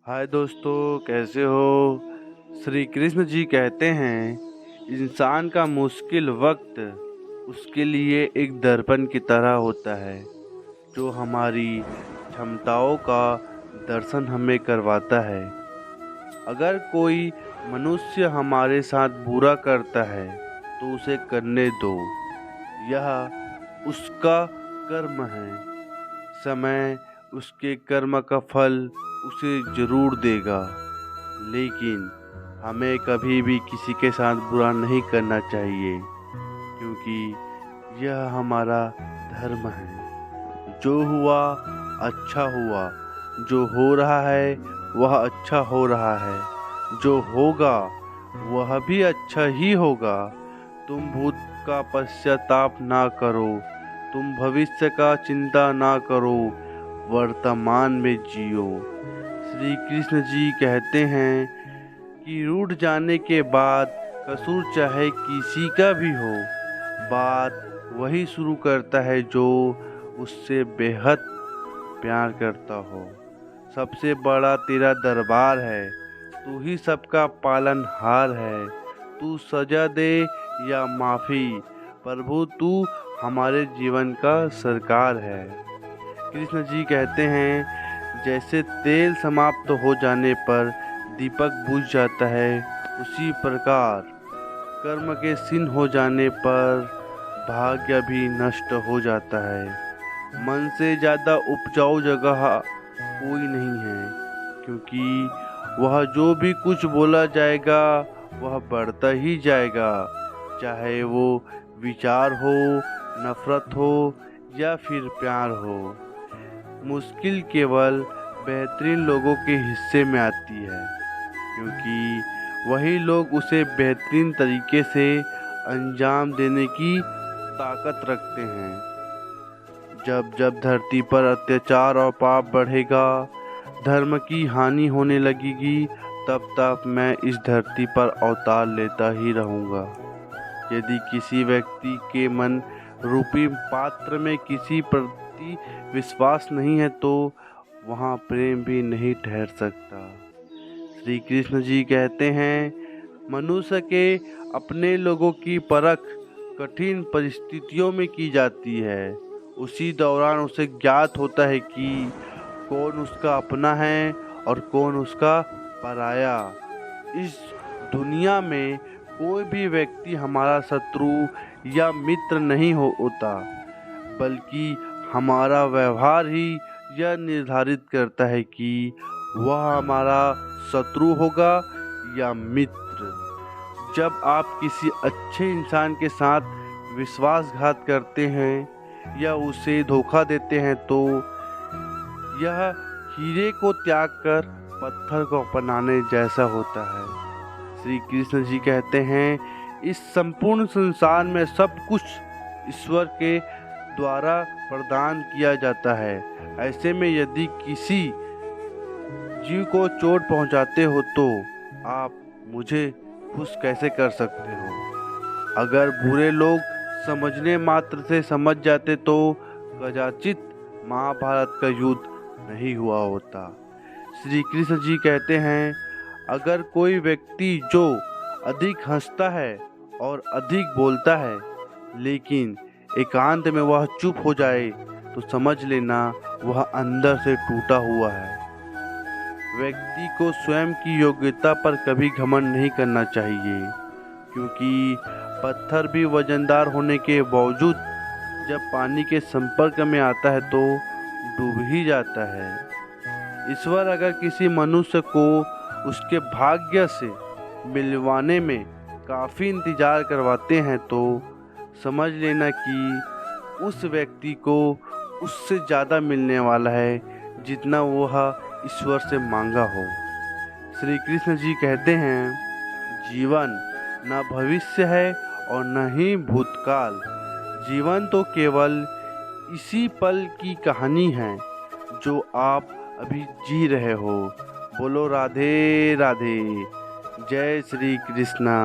हाय दोस्तों, कैसे हो। श्री कृष्ण जी कहते हैं, इंसान का मुश्किल वक्त उसके लिए एक दर्पण की तरह होता है जो हमारी क्षमताओं का दर्शन हमें करवाता है। अगर कोई मनुष्य हमारे साथ बुरा करता है तो उसे करने दो, यह उसका कर्म है। समय उसके कर्म का फल उसे जरूर देगा, लेकिन हमें कभी भी किसी के साथ बुरा नहीं करना चाहिए, क्योंकि यह हमारा धर्म है। जो हुआ अच्छा हुआ, जो हो रहा है वह अच्छा हो रहा है, जो होगा वह भी अच्छा ही होगा। तुम भूत का पश्चाताप ना करो, तुम भविष्य का चिंता ना करो, वर्तमान में जियो। श्री कृष्ण जी कहते हैं कि रूठ जाने के बाद कसूर चाहे किसी का भी हो, बात वही शुरू करता है जो उससे बेहद प्यार करता हो। सबसे बड़ा तेरा दरबार है, तू ही सबका पालनहार है। तू सजा दे या माफ़ी, प्रभु तू हमारे जीवन का सरकार है। कृष्ण जी कहते हैं, जैसे तेल समाप्त हो जाने पर दीपक बुझ जाता है, उसी प्रकार कर्म के क्षीण हो जाने पर भाग्य भी नष्ट हो जाता है। मन से ज़्यादा उपजाऊ जगह कोई नहीं है, क्योंकि वह जो भी कुछ बोला जाएगा वह बढ़ता ही जाएगा, चाहे वो विचार हो, नफरत हो या फिर प्यार हो। मुश्किल केवल बेहतरीन लोगों के हिस्से में आती है, क्योंकि वही लोग उसे बेहतरीन तरीके से अंजाम देने की ताकत रखते हैं। जब जब धरती पर अत्याचार और पाप बढ़ेगा, धर्म की हानि होने लगेगी, तब तक मैं इस धरती पर अवतार लेता ही रहूँगा। यदि किसी व्यक्ति के मन रूपी पात्र में किसी प्रति विश्वास नहीं है तो वहाँ प्रेम भी नहीं ठहर सकता। श्री कृष्ण जी कहते हैं, मनुष्य के अपने लोगों की परख कठिन परिस्थितियों में की जाती है। उसी दौरान उसे ज्ञात होता है कि कौन उसका अपना है और कौन उसका पराया। इस दुनिया में कोई भी व्यक्ति हमारा शत्रु या मित्र नहीं होता, बल्कि हमारा व्यवहार ही यह निर्धारित करता है कि वह हमारा शत्रु होगा या मित्र। जब आप किसी अच्छे इंसान के साथ विश्वासघात करते हैं या उसे धोखा देते हैं तो यह हीरे को त्याग कर पत्थर को अपनाने जैसा होता है। श्री कृष्ण जी कहते हैं, इस संपूर्ण संसार में सब कुछ ईश्वर के द्वारा प्रदान किया जाता है। ऐसे में यदि किसी जीव को चोट पहुंचाते हो तो आप मुझे खुश कैसे कर सकते हो। अगर बुरे लोग समझने मात्र से समझ जाते तो कदाचित महाभारत का युद्ध नहीं हुआ होता। श्री कृष्ण जी कहते हैं, अगर कोई व्यक्ति जो अधिक हंसता है और अधिक बोलता है, लेकिन एकांत में वह चुप हो जाए तो समझ लेना वह अंदर से टूटा हुआ है। व्यक्ति को स्वयं की योग्यता पर कभी घमंड नहीं करना चाहिए, क्योंकि पत्थर भी वजनदार होने के बावजूद जब पानी के संपर्क में आता है तो डूब ही जाता है। ईश्वर अगर किसी मनुष्य को उसके भाग्य से मिलवाने में काफ़ी इंतजार करवाते हैं तो समझ लेना कि उस व्यक्ति को उससे ज़्यादा मिलने वाला है जितना वह ईश्वर से मांगा हो। श्री कृष्ण जी कहते हैं, जीवन न भविष्य है और न ही भूतकाल। जीवन तो केवल इसी पल की कहानी है जो आप अभी जी रहे हो। बोलो राधे राधे। जय श्री कृष्णा।